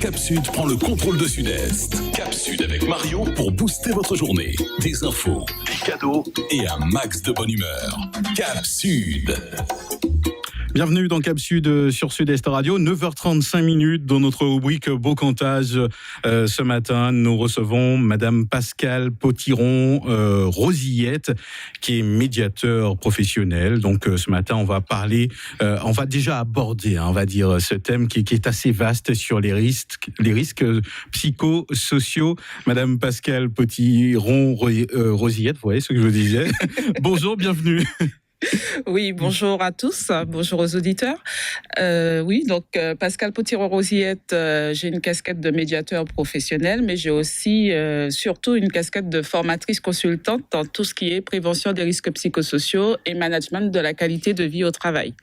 Cap Sud prend le contrôle de Sud-Est. Cap Sud avec Mario pour booster votre journée. Des infos, des cadeaux et un max de bonne humeur. Cap Sud. Bienvenue dans Cap Sud sur Sud-Est Radio, 9h35 dans notre rubrique Beaucantage. Ce matin, nous recevons Madame Pascale Potiron-Rosillette, qui est médiateur professionnel. Donc ce matin, on va parler, on va déjà aborder, on va dire, ce thème qui est assez vaste sur les risques psychosociaux. Madame Pascale Potiron-Rosillette, vous voyez ce que je vous disais. Bonjour, bienvenue. Oui, bonjour à tous, bonjour aux auditeurs. Oui, donc Pascale Potiron-Rosillette, j'ai une casquette de médiateur professionnel, mais j'ai aussi surtout une casquette de formatrice consultante dans tout ce qui est prévention des risques psychosociaux et management de la qualité de vie au travail.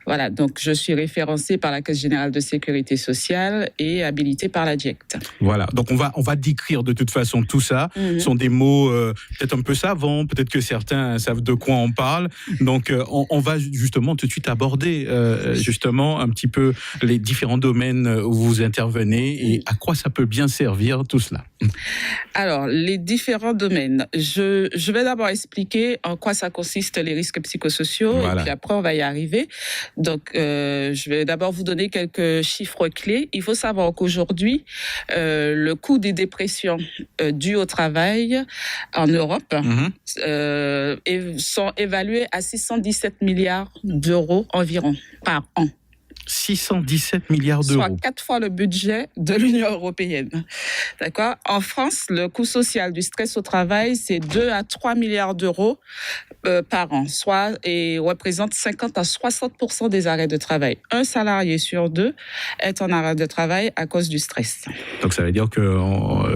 Voilà, donc je suis référencée par la Caisse générale de sécurité sociale et habilitée par la DIECT. Voilà, donc on va décrire de toute façon tout ça. Ce sont des mots peut-être un peu savants, peut-être que certains savent de quoi on parle. Donc, on va justement tout de suite aborder justement un petit peu les différents domaines où vous intervenez et à quoi ça peut bien servir tout cela. Alors, les différents domaines. Je vais d'abord expliquer en quoi ça consiste les risques psychosociaux et puis après on va y arriver. Donc, je vais d'abord vous donner quelques chiffres clés. Il faut savoir qu'aujourd'hui, le coût des dépressions dues au travail en Europe sont évalués à 617 milliards d'euros environ par an. 617 milliards d'euros. Soit 4 fois le budget de l'Union européenne. D'accord ? En France, le coût social du stress au travail, c'est 2 à 3 milliards d'euros par an, et représente 50 à 60% des arrêts de travail. Un salarié sur 2 est en arrêt de travail à cause du stress. Donc ça veut dire que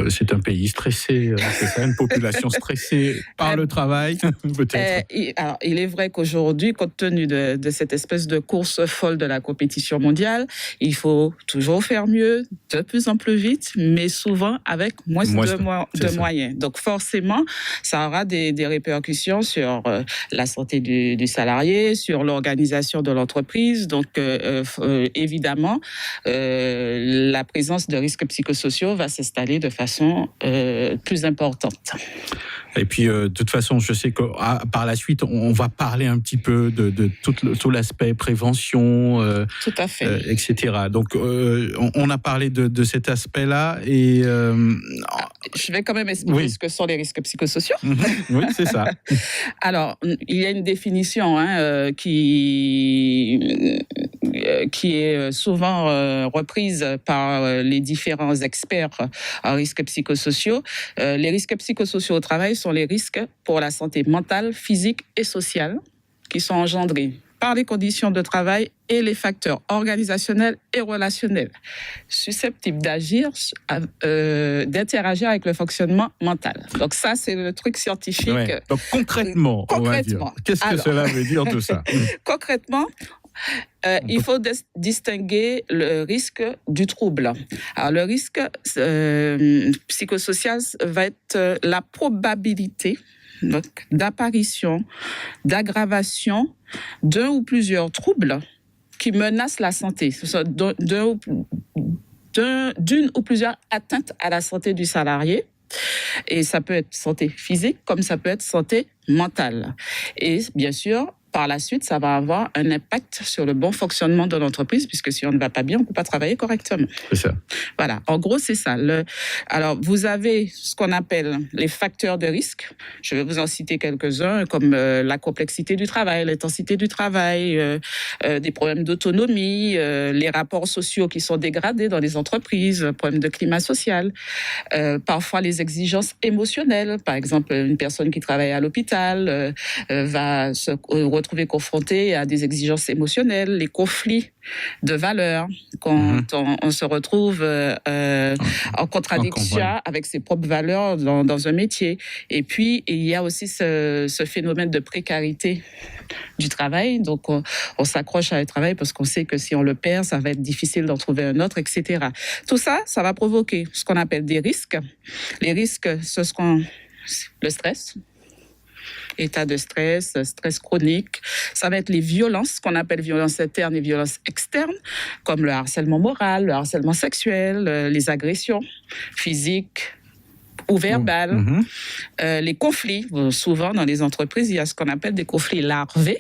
c'est un pays stressé, c'est ça, une population stressée par le travail, peut-être. Alors, il est vrai qu'aujourd'hui, compte tenu de cette espèce de course folle de la compétition mondiale, il faut toujours faire mieux, de plus en plus vite, mais souvent avec moins de moyens. Donc forcément, ça aura des répercussions sur la santé du salarié, sur l'organisation de l'entreprise. Donc évidemment, la présence de risques psychosociaux va s'installer de façon plus importante. Et puis, de toute façon, je sais que par la suite, on va parler un petit peu de tout l'aspect prévention, tout à fait. etc. Donc, on a parlé de cet aspect-là. Et je vais quand même expliquer ce que sont les risques psychosociaux. Oui, c'est ça. Alors, il y a une définition qui est souvent reprise par les différents experts en risques psychosociaux. Les risques psychosociaux au travail sont les risques pour la santé mentale, physique et sociale qui sont engendrés par les conditions de travail et les facteurs organisationnels et relationnels susceptibles d'interagir avec le fonctionnement mental. Donc ça, c'est le truc scientifique. Ouais. Donc concrètement, on va dire. Qu'est-ce que cela veut dire tout ça ? Concrètement, il faut distinguer le risque du trouble. Alors, le risque psychosocial va être la probabilité d'apparition, d'aggravation d'un ou plusieurs troubles qui menacent la santé, d'une ou plusieurs atteintes à la santé du salarié. Et ça peut être santé physique comme ça peut être santé mentale. Et bien sûr, par la suite, ça va avoir un impact sur le bon fonctionnement de l'entreprise, puisque si on ne va pas bien, on ne peut pas travailler correctement. C'est ça. Voilà, en gros, c'est ça. Alors, vous avez ce qu'on appelle les facteurs de risque. Je vais vous en citer quelques-uns, comme la complexité du travail, l'intensité du travail, des problèmes d'autonomie, les rapports sociaux qui sont dégradés dans les entreprises, problèmes de climat social, parfois les exigences émotionnelles. Par exemple, une personne qui travaille à l'hôpital va se retrouver confronté à des exigences émotionnelles, les conflits de valeurs, quand on se retrouve en contradiction avec ses propres valeurs dans un métier. Et puis, il y a aussi ce phénomène de précarité du travail. Donc, on s'accroche à un travail parce qu'on sait que si on le perd, ça va être difficile d'en trouver un autre, etc. Tout ça, ça va provoquer ce qu'on appelle des risques. Les risques, le stress, état de stress, stress chronique. Ça va être les violences, qu'on appelle violences internes et violences externes, comme le harcèlement moral, le harcèlement sexuel, les agressions physiques ou verbales, les conflits. Souvent, dans les entreprises, il y a ce qu'on appelle des conflits larvés.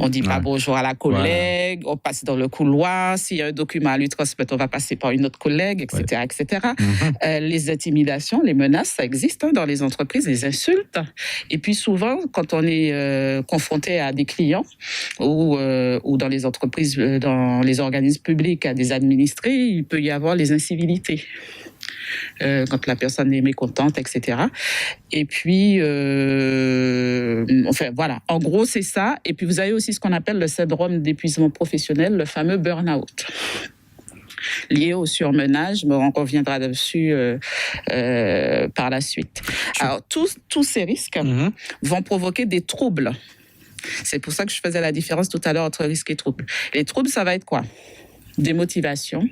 On dit pas bonjour à la collègue, on passe dans le couloir. S'il y a un document à lui transmettre, on va passer par une autre collègue, etc., etc. Les intimidations, les menaces, ça existe dans les entreprises, les insultes. Et puis souvent, quand on est confronté à des clients ou dans les entreprises, dans les organismes publics, à des administrés, il peut y avoir les incivilités. Quand la personne est mécontente, etc. Et puis, enfin, voilà. En gros, c'est ça. Et puis, vous avez aussi ce qu'on appelle le syndrome d'épuisement professionnel, le fameux burn-out, lié au surmenage. On reviendra dessus par la suite. Alors, tous ces risques vont provoquer des troubles. C'est pour ça que je faisais la différence tout à l'heure entre risque et trouble. Les troubles, ça va être quoi? Démotivation,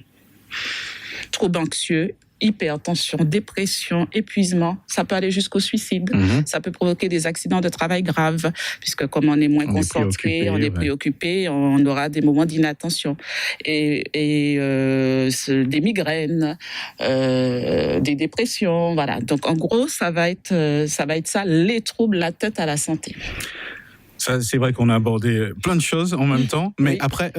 troubles anxieux, hypertension, dépression, épuisement. Ça peut aller jusqu'au suicide. Ça peut provoquer des accidents de travail graves, puisque comme on est moins concentré, on est préoccupé, on aura des moments d'inattention. Et des migraines, des dépressions, voilà. Donc en gros, ça va être ça, les troubles, la tête à la santé. Ça, c'est vrai qu'on a abordé plein de choses en même temps, mais après,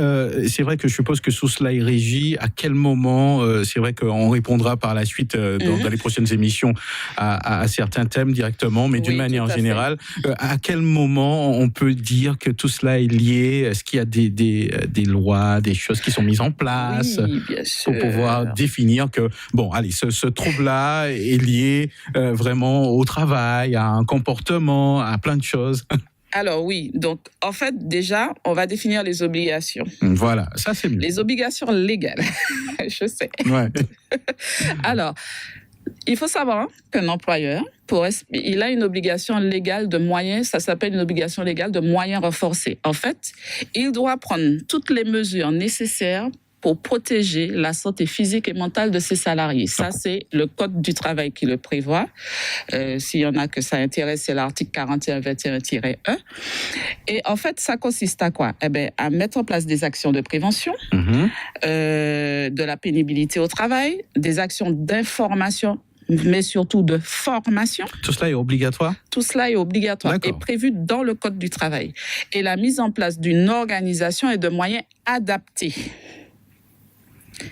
c'est vrai que je suppose que sous cela est régi. À quel moment, c'est vrai qu'on répondra par la suite dans les prochaines émissions à certains thèmes directement, mais d'une manière générale, à quel moment on peut dire que tout cela est lié? Est-ce qu'il y a des lois, des choses qui sont mises en place pour pouvoir définir que, bon, allez, ce trouble-là est lié vraiment au travail, à un comportement, à plein de choses? Alors oui, donc en fait déjà, on va définir les obligations. Voilà, ça c'est mieux. Les obligations légales, je sais. Alors, il faut savoir qu'un employeur, il a une obligation légale de moyens, ça s'appelle une obligation légale de moyens renforcés. En fait, il doit prendre toutes les mesures nécessaires pour protéger la santé physique et mentale de ses salariés. Ça, c'est le Code du travail qui le prévoit. S'il y en a que ça intéresse, c'est l'article 41-21-1. Et en fait, ça consiste à quoi? À mettre en place des actions de prévention, de la pénibilité au travail, des actions d'information, mais surtout de formation. Tout cela est obligatoire? Tout cela est obligatoire et prévu dans le Code du travail. Et la mise en place d'une organisation et de moyens adaptés.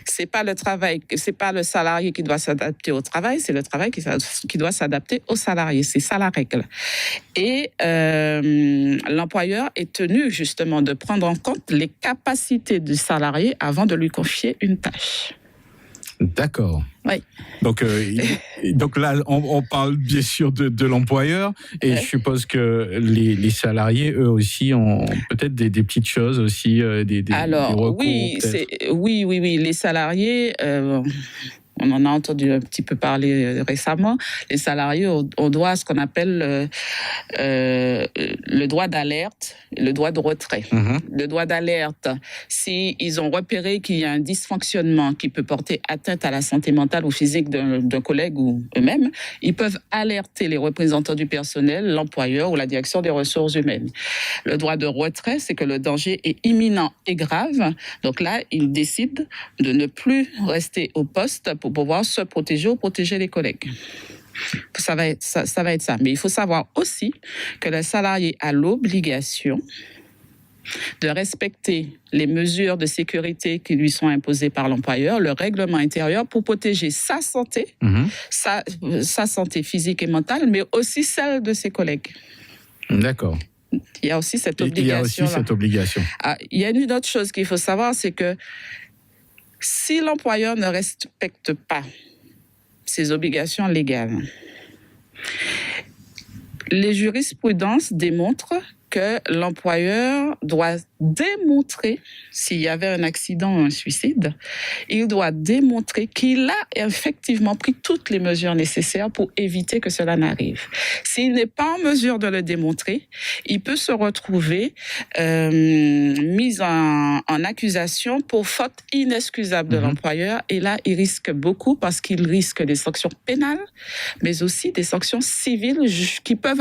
C'est pas le salarié qui doit s'adapter au travail, c'est le travail qui doit s'adapter au salarié. C'est ça la règle. Et l'employeur est tenu justement de prendre en compte les capacités du salarié avant de lui confier une tâche. D'accord. Oui. Donc là, on parle bien sûr de l'employeur et je suppose que les salariés, eux aussi, ont peut-être des petites choses aussi, des recours. Oui. Les salariés, on en a entendu un petit peu parler récemment. Les salariés ont droit à ce qu'on appelle le droit d'alerte, le droit de retrait. Le droit d'alerte, s'ils ont repéré qu'il y a un dysfonctionnement qui peut porter atteinte à la santé mentale ou physique d'un collègue ou eux-mêmes, ils peuvent alerter les représentants du personnel, l'employeur ou la direction des ressources humaines. Le droit de retrait, c'est que le danger est imminent et grave. Donc là, ils décident de ne plus rester au poste pour pouvoir se protéger ou protéger les collègues. Ça va être ça. Mais il faut savoir aussi que le salarié a l'obligation de respecter les mesures de sécurité qui lui sont imposées par l'employeur, le règlement intérieur, pour protéger sa santé, sa santé physique et mentale, mais aussi celle de ses collègues. D'accord. Il y a aussi cette obligation. Il y a une autre chose qu'il faut savoir, c'est que si l'employeur ne respecte pas ses obligations légales, les jurisprudences démontrent que l'employeur doit démontrer, s'il y avait un accident ou un suicide, il doit démontrer qu'il a effectivement pris toutes les mesures nécessaires pour éviter que cela n'arrive. S'il n'est pas en mesure de le démontrer, il peut se retrouver mis en accusation pour faute inexcusable de l'employeur. Et là, il risque beaucoup parce qu'il risque des sanctions pénales, mais aussi des sanctions civiles qui peuvent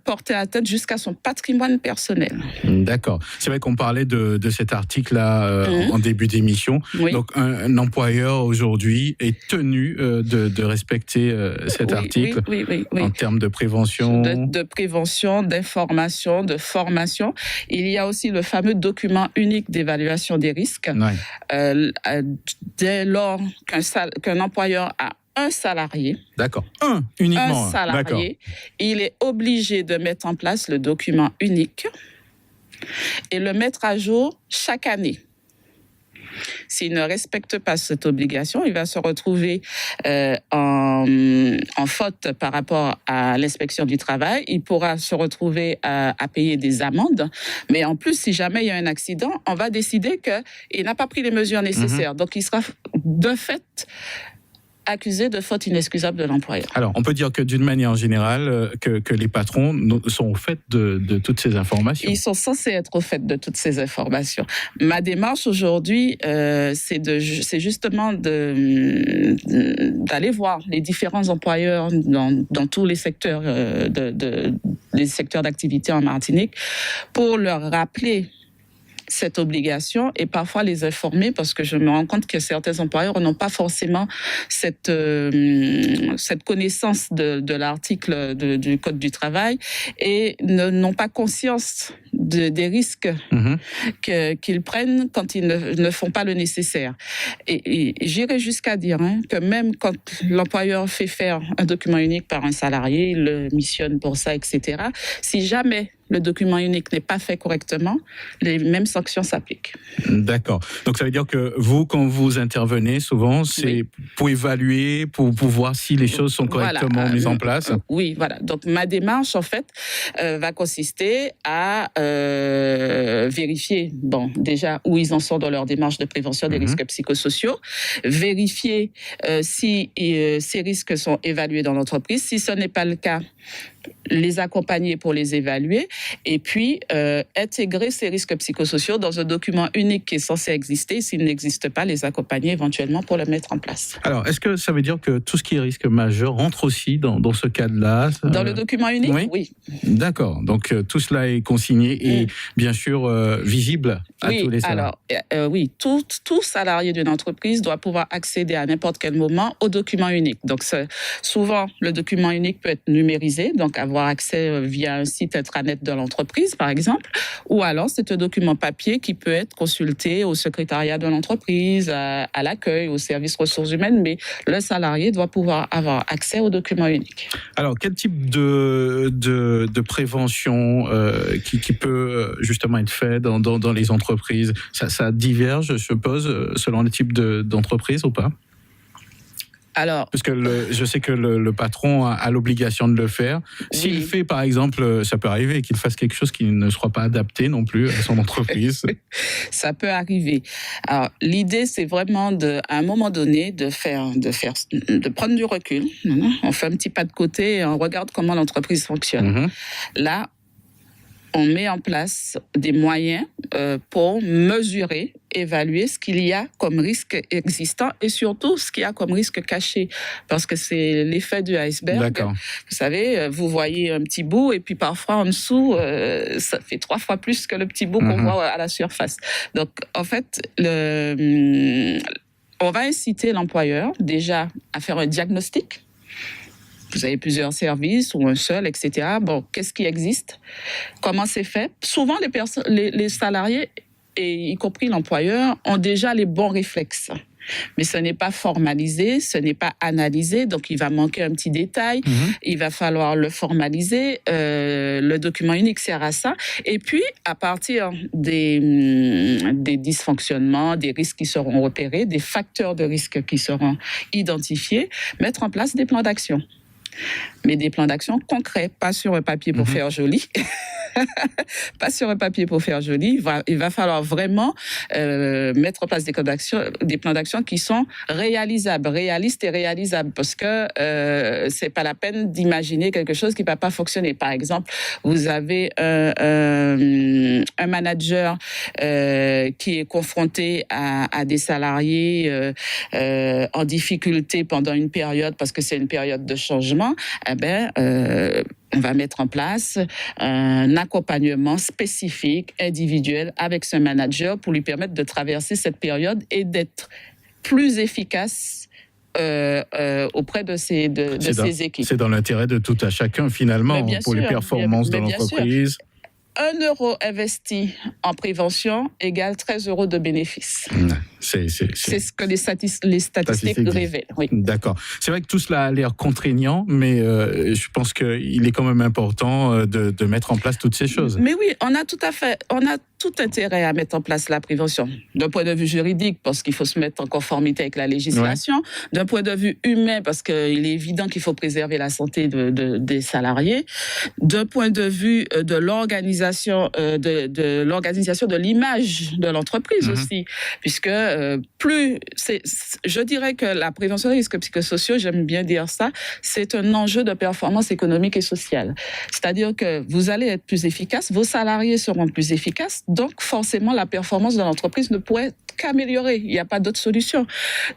porter atteinte jusqu'à son patrimoine personnel. D'accord. C'est vrai qu'on parlait de cet article-là en début d'émission. Oui. Donc, un employeur aujourd'hui est tenu de respecter cet article en termes de prévention. De prévention, d'information, de formation. Il y a aussi le fameux document unique d'évaluation des risques. Dès lors qu'un employeur a un salarié. D'accord. Uniquement. Un salarié. Il est obligé de mettre en place le document unique et le mettre à jour chaque année. S'il ne respecte pas cette obligation, il va se retrouver en faute par rapport à l'inspection du travail. Il pourra se retrouver à payer des amendes. Mais en plus, si jamais il y a un accident, on va décider qu'il n'a pas pris les mesures nécessaires. Donc, il sera de fait accusé de faute inexcusable de l'employeur. Alors, on peut dire que d'une manière générale, que les patrons sont au fait de toutes ces informations. Ils sont censés être au fait de toutes ces informations. Ma démarche aujourd'hui, c'est justement d'aller voir les différents employeurs dans tous les secteurs, les secteurs d'activité en Martinique pour leur rappeler cette obligation et parfois les informer parce que je me rends compte que certains employeurs n'ont pas forcément cette connaissance de l'article du Code du travail et n'ont pas conscience des risques qu'ils prennent quand ils ne font pas le nécessaire. Et j'irais jusqu'à dire que même quand l'employeur fait faire un document unique par un salarié, il le missionne pour ça, etc., si jamais le document unique n'est pas fait correctement, les mêmes sanctions s'appliquent. D'accord. Donc ça veut dire que vous, quand vous intervenez, souvent, c'est pour évaluer, pour voir si les choses sont correctement mises en place. Oui, voilà. Donc ma démarche, en fait, va consister à vérifier, déjà où ils en sont dans leur démarche de prévention des risques psychosociaux, vérifier si ces risques sont évalués dans l'entreprise. Si ce n'est pas le cas, les accompagner pour les évaluer et puis intégrer ces risques psychosociaux dans un document unique qui est censé exister. S'il n'existe pas, les accompagner éventuellement pour le mettre en place. Alors, est-ce que ça veut dire que tout ce qui est risque majeur rentre aussi dans ce cadre-là ? Dans le document unique, oui. D'accord. Donc, tout cela est consigné et bien sûr visible à tous les salariés. Alors, tout salarié d'une entreprise doit pouvoir accéder à n'importe quel moment au document unique. Donc, souvent, le document unique peut être numérisé, donc avoir accès via un site intranet de l'entreprise, par exemple, ou alors c'est un document papier qui peut être consulté au secrétariat de l'entreprise, à l'accueil, au service ressources humaines, mais le salarié doit pouvoir avoir accès au document unique. Alors, quel type de prévention qui peut justement être fait dans les entreprises ? Ça diverge, je suppose, selon le type d'entreprise ou pas ? Alors, parce que je sais que le patron a l'obligation de le faire. S'il fait, par exemple, ça peut arriver qu'il fasse quelque chose qui ne soit pas adapté non plus à son entreprise. Ça peut arriver. Alors, l'idée, c'est vraiment à un moment donné de prendre du recul. On fait un petit pas de côté et on regarde comment l'entreprise fonctionne. Là, on met en place des moyens pour mesurer, évaluer ce qu'il y a comme risque existant et surtout ce qu'il y a comme risque caché. Parce que c'est l'effet du iceberg. D'accord. Vous savez, vous voyez un petit bout et puis parfois en dessous, ça fait 3 fois plus que le petit bout qu'on voit à la surface. Donc, en fait, on va inciter l'employeur déjà à faire un diagnostic. Vous avez plusieurs services ou un seul, etc. Bon, qu'est-ce qui existe ? Comment c'est fait ? Souvent, les salariés, et y compris l'employeur, ont déjà les bons réflexes. Mais ce n'est pas formalisé, ce n'est pas analysé, donc il va manquer un petit détail, il va falloir le formaliser, le document unique sert à ça, et puis à partir des dysfonctionnements, des risques qui seront repérés, des facteurs de risque qui seront identifiés, mettre en place des plans d'action. Mais des plans d'action concrets, pas sur un papier pour faire joli, pas sur un papier pour faire joli. Il va falloir vraiment mettre en place des plans d'action qui sont réalisables, réalistes et réalisables, parce que c'est pas la peine d'imaginer quelque chose qui va pas fonctionner. Par exemple, vous avez un manager qui est confronté à des salariés en difficulté pendant une période, parce que c'est une période de changement. On va mettre en place un accompagnement spécifique, individuel, avec ce manager pour lui permettre de traverser cette période et d'être plus efficace auprès de ses équipes. C'est dans l'intérêt de tout à chacun, finalement, pour les performances de l'entreprise. 1 euro investi en prévention égale 13 euros de bénéfices. C'est ce que les statistiques révèlent. Oui. D'accord. C'est vrai que tout cela a l'air contraignant, mais je pense qu'il est quand même important de mettre en place toutes ces choses. Mais oui, on a tout intérêt à mettre en place la prévention. D'un point de vue juridique, parce qu'il faut se mettre en conformité avec la législation. Ouais. D'un point de vue humain, parce qu'il est évident qu'il faut préserver la santé des salariés. D'un point de vue de l'organisation de l'image de l'entreprise aussi, puisque je dirais que la prévention des risques psychosociaux, j'aime bien dire ça, c'est un enjeu de performance économique et sociale. C'est-à-dire que vous allez être plus efficace, vos salariés seront plus efficaces, donc forcément la performance de l'entreprise ne pourrait qu'améliorer. Il n'y a pas d'autre solution.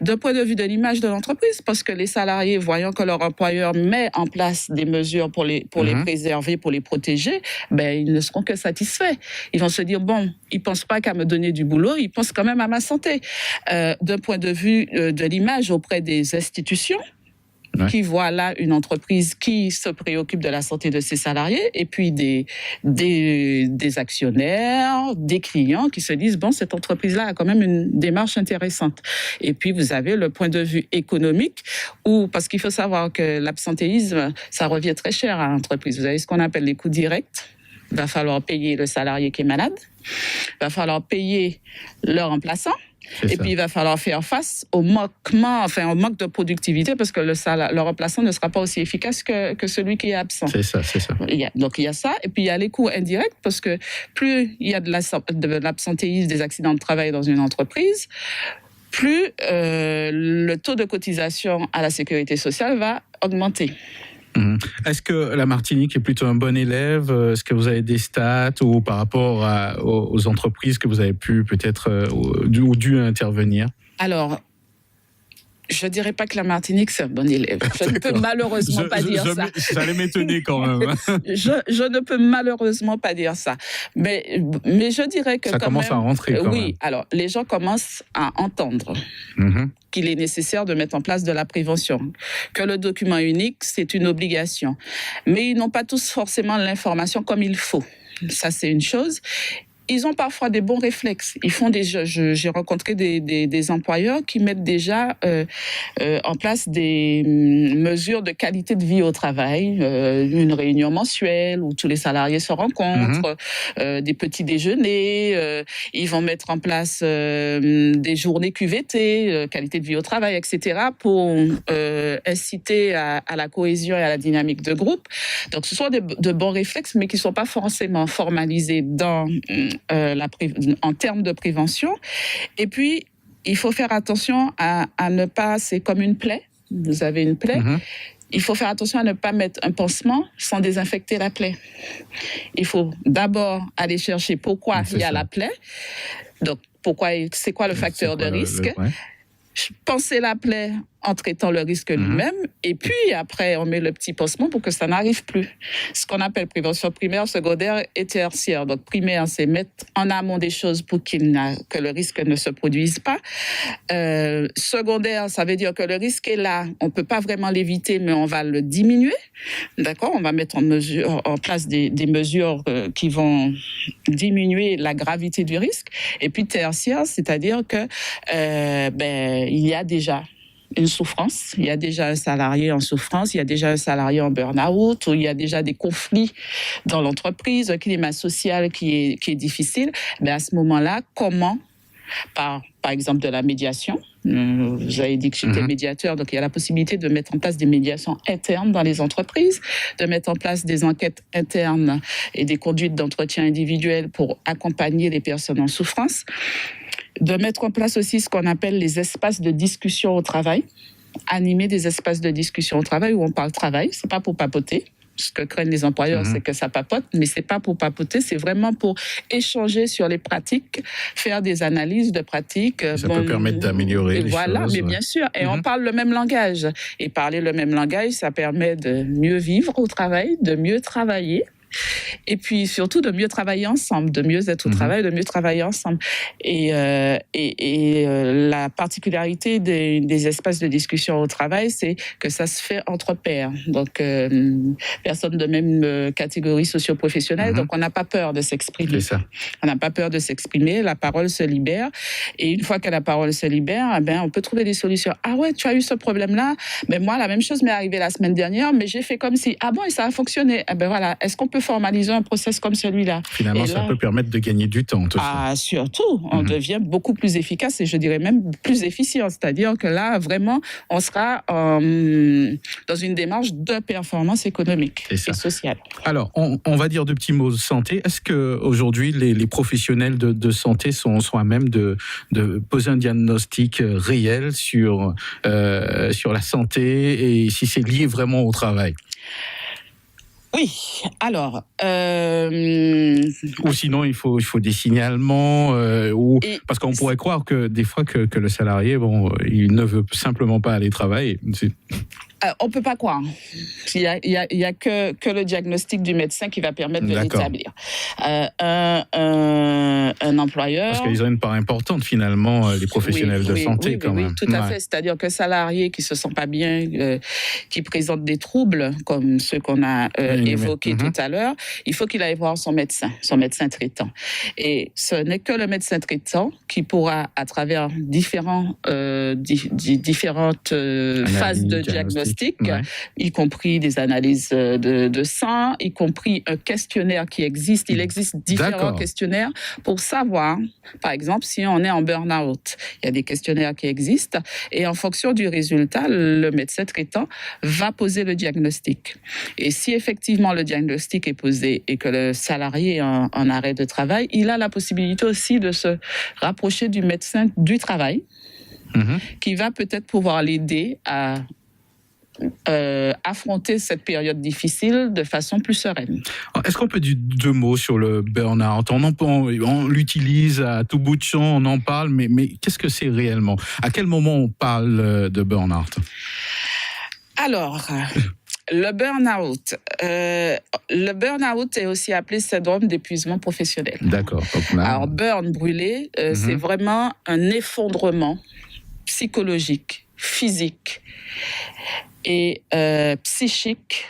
D'un point de vue de l'image de l'entreprise, parce que les salariés, voyant que leur employeur met en place des mesures pour les préserver, pour les protéger, ils ne seront que satisfaits. Ils vont se dire, ils ne pensent pas qu'à me donner du boulot, ils pensent quand même à ma santé. D'un point de vue de l'image auprès des institutions, qui voient là une entreprise qui se préoccupe de la santé de ses salariés, et puis des actionnaires, des clients qui se disent, cette entreprise-là a quand même une démarche intéressante. Et puis vous avez le point de vue économique, parce qu'il faut savoir que l'absentéisme, ça revient très cher à l'entreprise. Vous avez ce qu'on appelle les coûts directs. Il va falloir payer le salarié qui est malade, il va falloir payer le remplaçant, puis il va falloir faire face au manque de productivité, parce que le remplaçant ne sera pas aussi efficace que celui qui est absent. C'est ça. Donc il y a ça, et puis il y a les coûts indirects, parce que plus il y a de l'absentéisme, des accidents de travail dans une entreprise, plus le taux de cotisation à la sécurité sociale va augmenter. Est-ce que la Martinique est plutôt un bon élève ? Est-ce que vous avez des stats ou par rapport aux entreprises que vous avez pu peut-être ou dû intervenir ? Alors, je ne dirais pas que la Martinique, c'est un bon élève. Je ne peux malheureusement pas dire ça. Ça allait m'étonner quand même. Je ne peux malheureusement pas dire ça. Mais je dirais que ça commence à rentrer quand même. Oui, alors les gens commencent à entendre qu'il est nécessaire de mettre en place de la prévention, que le document unique, c'est une obligation. Mais ils n'ont pas tous forcément l'information comme il faut. Ça, c'est une chose. Ils ont parfois des bons réflexes. Ils font j'ai rencontré des employeurs qui mettent déjà en place des mesures de qualité de vie au travail, une réunion mensuelle où tous les salariés se rencontrent, des petits déjeuners. Ils vont mettre en place des journées QVT, qualité de vie au travail, etc., pour inciter à la cohésion et à la dynamique de groupe. Donc, ce sont de bons réflexes, mais qui ne sont pas forcément formalisés en termes de prévention. Et puis, il faut faire attention à ne pas, c'est comme une plaie, vous avez une plaie, il faut faire attention à ne pas mettre un pansement sans désinfecter la plaie. Il faut d'abord aller chercher pourquoi il y a la plaie, donc c'est quoi le facteur de risque, penser la plaie en traitant le risque lui-même, et puis après, on met le petit pansement pour que ça n'arrive plus. Ce qu'on appelle prévention primaire, secondaire et tertiaire. Donc, primaire, c'est mettre en amont des choses pour que le risque ne se produise pas. Secondaire, ça veut dire que le risque est là. On ne peut pas vraiment l'éviter, mais on va le diminuer. D'accord ? On va mettre en place des mesures qui vont diminuer la gravité du risque. Et puis, tertiaire, c'est-à-dire que il y a déjà une souffrance, il y a déjà un salarié en souffrance, il y a déjà un salarié en burn-out, ou il y a déjà des conflits dans l'entreprise, un climat social qui est difficile. À ce moment-là, comment, par exemple de la médiation, Vous avez dit que j'étais médiateur, donc il y a la possibilité de mettre en place des médiations internes dans les entreprises, de mettre en place des enquêtes internes et des conduites d'entretien individuel pour accompagner les personnes en souffrance, de mettre en place aussi ce qu'on appelle les espaces de discussion au travail, animer des espaces de discussion au travail où on parle travail, c'est pas pour papoter. Ce que craignent les employeurs, c'est que ça papote, mais c'est pas pour papoter, c'est vraiment pour échanger sur les pratiques, faire des analyses de pratiques. Ça peut permettre d'améliorer les voilà, choses. Mais bien sûr, et on parle le même langage. Et parler le même langage, ça permet de mieux vivre au travail, de mieux travailler. Et puis surtout de mieux travailler ensemble, de mieux être au travail, de mieux travailler ensemble. Et la particularité des espaces de discussion au travail, c'est que ça se fait entre pairs. Donc, personnes de même catégorie socio-professionnelle. Donc, on n'a pas peur de s'exprimer. C'est ça. On n'a pas peur de s'exprimer. La parole se libère. Et une fois que la parole se libère, eh ben, on peut trouver des solutions. Ah ouais, tu as eu ce problème-là. Mais moi, la même chose m'est arrivée la semaine dernière, mais j'ai fait comme si, ah bon, et ça a fonctionné. Eh ben voilà. Est-ce qu'on peut formaliser un process comme celui-là? Finalement, ça peut permettre de gagner du temps. Tout ça. Surtout, on devient beaucoup plus efficace et je dirais même plus efficient. C'est-à-dire que là, vraiment, on sera dans une démarche de performance économique et sociale. Alors, on va dire deux petits mots santé. Est-ce qu'aujourd'hui, les professionnels de santé sont à même de poser un diagnostic réel sur la santé et si c'est lié vraiment au travail? Oui, alors... Ou sinon, il faut des signalements, parce qu'on pourrait croire que des fois que le salarié, il ne veut simplement pas aller travailler. On ne peut pas croire. Il y a que le diagnostic du médecin qui va permettre de l'établir. Un employeur... Parce qu'ils ont une part importante, finalement, les professionnels de santé, quand même. Oui, tout à fait. C'est-à-dire que salarié qui ne se sent pas bien, qui présente des troubles, comme ceux qu'on a évoqués tout à l'heure, il faut qu'il aille voir son médecin traitant. Et ce n'est que le médecin traitant qui pourra, à travers différentes phases de diagnostic, y compris des analyses de sang, y compris un questionnaire qui existe. Il existe différents questionnaires pour savoir, par exemple, si on est en burn-out. Il y a des questionnaires qui existent et en fonction du résultat, le médecin traitant va poser le diagnostic. Et si effectivement le diagnostic est posé et que le salarié est en arrêt de travail, il a la possibilité aussi de se rapprocher du médecin du travail qui va peut-être pouvoir l'aider à affronter cette période difficile de façon plus sereine. Est-ce qu'on peut dire deux mots sur le burn-out? On l'utilise à tout bout de champ, on en parle, mais qu'est-ce que c'est réellement? À quel moment on parle de burn-out? Alors... Le burn-out est aussi appelé syndrome d'épuisement professionnel. D'accord. Alors, burn, brûler, c'est vraiment un effondrement psychologique, physique et psychique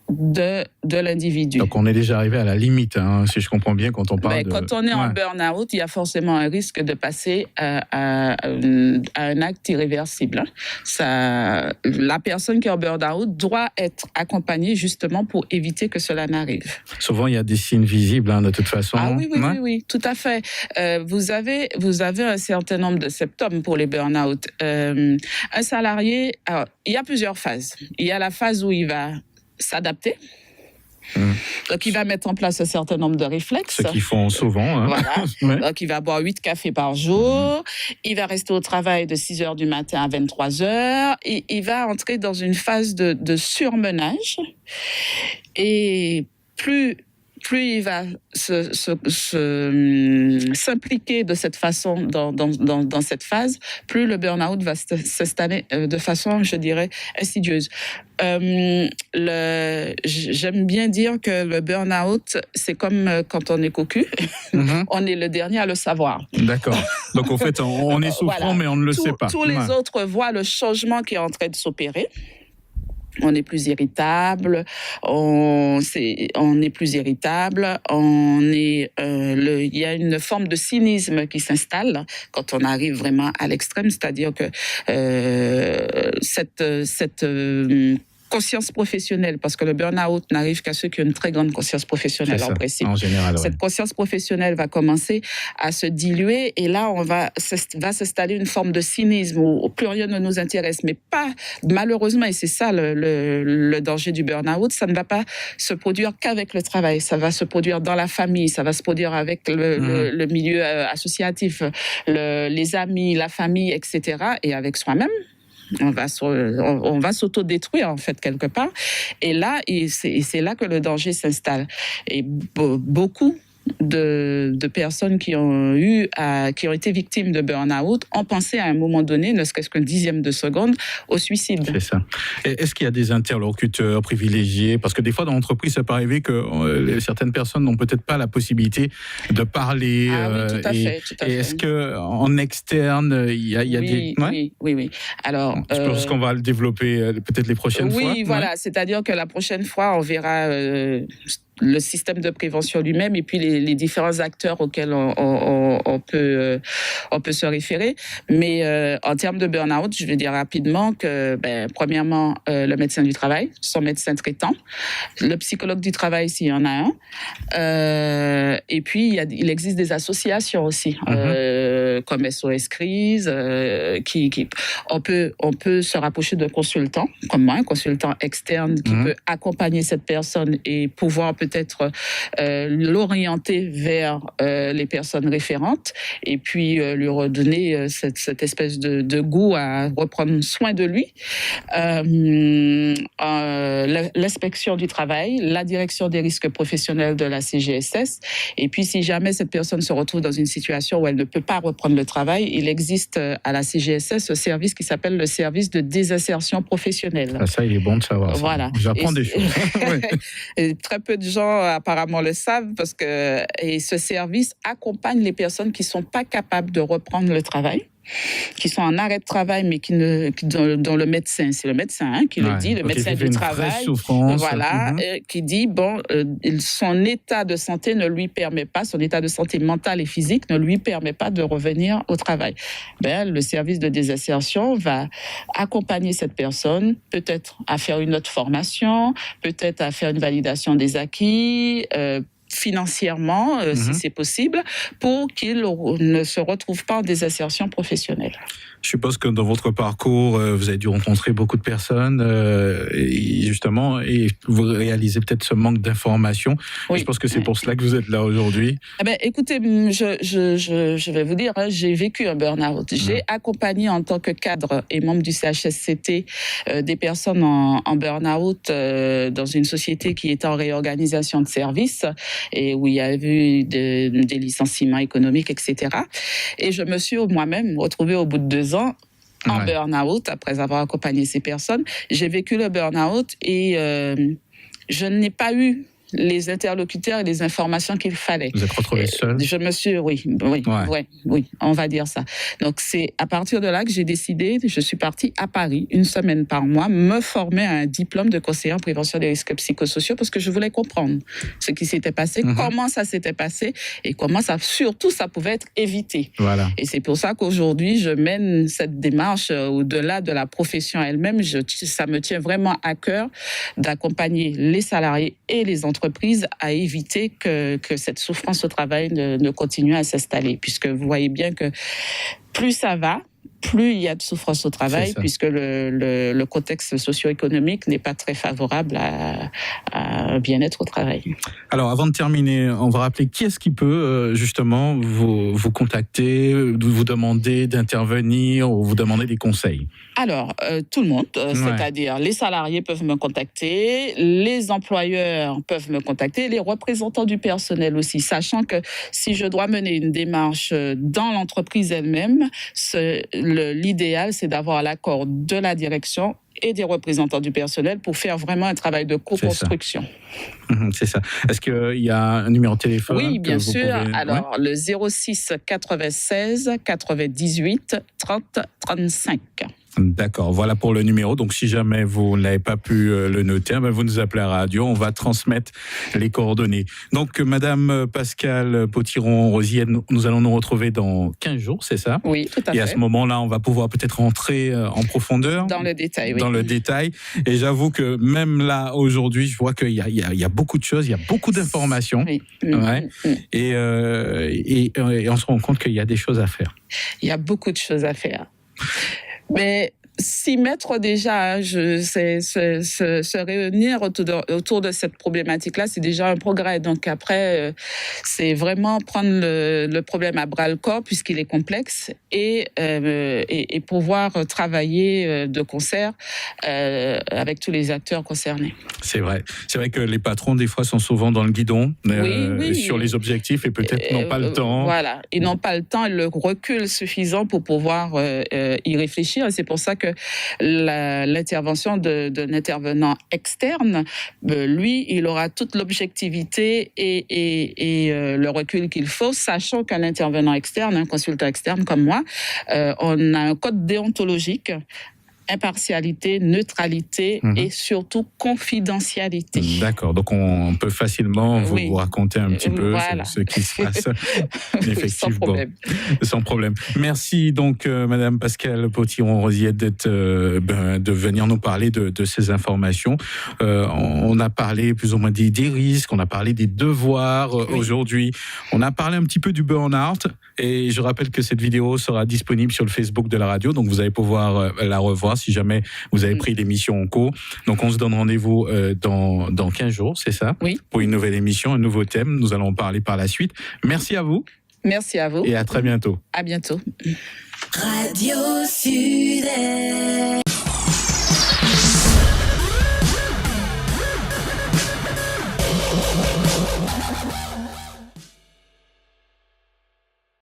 de l'individu. Donc on est déjà arrivé à la limite, si je comprends bien, quand on parle Quand on est en burn-out, il y a forcément un risque de passer à un acte irréversible. La personne qui est en burn-out doit être accompagnée justement pour éviter que cela n'arrive. Souvent, il y a des signes visibles, de toute façon. Ah oui, tout à fait. Vous avez un certain nombre de symptômes pour les burn-out. Un salarié, alors, il y a plusieurs phases. Il y a la phase où il va s'adapter. Donc, il va mettre en place un certain nombre de réflexes. Ce qu'ils font souvent. Voilà. Donc, il va boire 8 cafés par jour. Il va rester au travail de 6h du matin à 23h. Et il va entrer dans une phase de surmenage. Et plus il va s'impliquer de cette façon dans cette phase, plus le burn-out va s'installer de façon, je dirais, insidieuse. J'aime bien dire que le burn-out, c'est comme quand on est cocu, on est le dernier à le savoir. D'accord. Donc en fait, on est souffrant, mais on ne le sait pas. Tous les autres voient le changement qui est en train de s'opérer. On est plus irritable, il y a une forme de cynisme qui s'installe quand on arrive vraiment à l'extrême, c'est-à-dire que cette conscience professionnelle, parce que le burn-out n'arrive qu'à ceux qui ont une très grande conscience professionnelle en principe. En général, cette conscience professionnelle va commencer à se diluer et là, va s'installer une forme de cynisme où plus rien ne nous intéresse. Mais pas, malheureusement, et c'est ça le danger du burn-out, ça ne va pas se produire qu'avec le travail. Ça va se produire dans la famille, ça va se produire avec le milieu associatif, les amis, la famille, etc. Et avec soi-même. On va s'autodétruire en fait quelque part et là c'est là que le danger s'installe et beaucoup de personnes qui ont été victimes de burn-out ont pensé à un moment donné, ne serait-ce qu'un dixième de seconde, au suicide. C'est ça. Est-ce qu'il y a des interlocuteurs privilégiés? Parce que des fois, dans l'entreprise, ça peut arriver que certaines personnes n'ont peut-être pas la possibilité de parler. Oui, tout à fait. Est-ce qu'en externe, il y a des... Oui. Alors, je pense qu'on va le développer peut-être les prochaines fois. Oui, voilà. C'est-à-dire que la prochaine fois, on verra... le système de prévention lui-même et puis les différents acteurs auxquels on peut se référer. Mais en termes de burn-out, je vais dire rapidement que, premièrement, le médecin du travail, son médecin traitant, le psychologue du travail s'il y en a un, et puis il existe des associations aussi, comme SOS Crise, on peut se rapprocher d'un consultant, comme moi, un consultant externe qui peut accompagner cette personne et pouvoir peut-être l'orienter vers les personnes référentes et puis lui redonner cette espèce de goût à reprendre soin de lui. L'inspection du travail, la direction des risques professionnels de la CGSS et puis si jamais cette personne se retrouve dans une situation où elle ne peut pas reprendre le travail, il existe à la CGSS un service qui s'appelle le service de désinsertion professionnelle. Ça, il est bon de savoir. Voilà. J'apprends des choses. Et très peu de gens apparemment le savent parce que ce service accompagne les personnes qui sont pas capables de reprendre le travail, qui sont en arrêt de travail, mais dont le médecin, c'est le médecin qui le dit, le médecin du travail, voilà, qui dit son état de santé ne lui permet pas, son état de santé mentale et physique ne lui permet pas de revenir au travail. Le service de désinsertion va accompagner cette personne, peut-être à faire une autre formation, peut-être à faire une validation des acquis, financièrement, si c'est possible, pour qu'ils ne se retrouvent pas en désinsertion professionnelle. Je suppose que dans votre parcours, vous avez dû rencontrer beaucoup de personnes, et vous réalisez peut-être ce manque d'informations. Oui. Je pense que c'est pour cela que vous êtes là aujourd'hui. Écoutez, je vais vous dire, j'ai vécu un burn-out. J'ai accompagné en tant que cadre et membre du CHSCT des personnes en burn-out dans une société qui était en réorganisation de services et où il y a eu des licenciements économiques, etc. Et je me suis moi-même retrouvée au bout de 2 ans en burn-out après avoir accompagné ces personnes. J'ai vécu le burn-out et je n'ai pas eu les interlocuteurs et les informations qu'il fallait. Vous êtes retrouvée seule? Je me suis, oui, on va dire ça. Donc c'est à partir de là que j'ai décidé, je suis partie à Paris 1 semaine par mois, me former à un diplôme de conseiller en prévention des risques psychosociaux parce que je voulais comprendre ce qui s'était passé, comment ça s'était passé et comment ça pouvait être évité. Voilà. Et c'est pour ça qu'aujourd'hui, je mène cette démarche au-delà de la profession elle-même. Ça me tient vraiment à cœur d'accompagner les salariés et les entreprises à éviter que cette souffrance au travail ne continue à s'installer. Puisque vous voyez bien que plus ça va, plus il y a de souffrance au travail, puisque le contexte socio-économique n'est pas très favorable à un bien-être au travail. Alors, avant de terminer, on va rappeler qui est-ce qui peut justement vous contacter, vous demander d'intervenir ou vous demander des conseils? Alors, tout le monde, c'est-à-dire les salariés peuvent me contacter, les employeurs peuvent me contacter, les représentants du personnel aussi, sachant que si je dois mener une démarche dans l'entreprise elle-même, l'idéal, c'est d'avoir l'accord de la direction et des représentants du personnel pour faire vraiment un travail de co-construction. C'est ça. Est-ce qu'il y a un numéro de téléphone? Oui, bien sûr. Alors, le 06 96 98 30 35. D'accord, voilà pour le numéro. Donc si jamais vous n'avez pas pu le noter, vous nous appelez à la radio, on va transmettre les coordonnées. Donc Madame Pascale Potiron-Rosier, nous allons nous retrouver dans 15 jours, c'est ça? Oui, tout à fait. Et à ce moment-là, on va pouvoir peut-être rentrer en profondeur. Dans le détail, oui. Dans le détail. Et j'avoue que même là, aujourd'hui, je vois qu'il y a beaucoup de choses, il y a beaucoup d'informations. Oui. Ouais. Et on se rend compte qu'il y a des choses à faire. Il y a beaucoup de choses à faire. Mais s'y mettre déjà, se réunir autour de cette problématique-là, c'est déjà un progrès. Donc après, c'est vraiment prendre le problème à bras-le-corps puisqu'il est complexe et pouvoir travailler de concert avec tous les acteurs concernés. C'est vrai que les patrons, des fois, sont souvent dans le guidon sur les objectifs et peut-être n'ont pas le temps. Voilà, ils n'ont pas le temps et le recul suffisant pour pouvoir y réfléchir. C'est pour ça que l'intervention d'un intervenant externe, lui, il aura toute l'objectivité et le recul qu'il faut, sachant qu'un intervenant externe, un consultant externe comme moi, on a un code déontologique. Impartialité, neutralité et surtout confidentialité. D'accord, donc on peut facilement vous raconter un petit peu ce qui se passe. Effectivement, sans problème. Merci donc Madame Pascale Potiron-Rosier de venir nous parler de ces informations. On a parlé plus ou moins des risques, on a parlé des devoirs aujourd'hui, on a parlé un petit peu du burn-out et je rappelle que cette vidéo sera disponible sur le Facebook de la radio, donc vous allez pouvoir la revoir si jamais vous avez pris l'émission en cours. Donc on se donne rendez-vous dans 15 jours, c'est ça? Oui. Pour une nouvelle émission, un nouveau thème. Nous allons en parler par la suite. Merci à vous. Merci à vous. Et à très bientôt. À bientôt. Radio Sud-Est.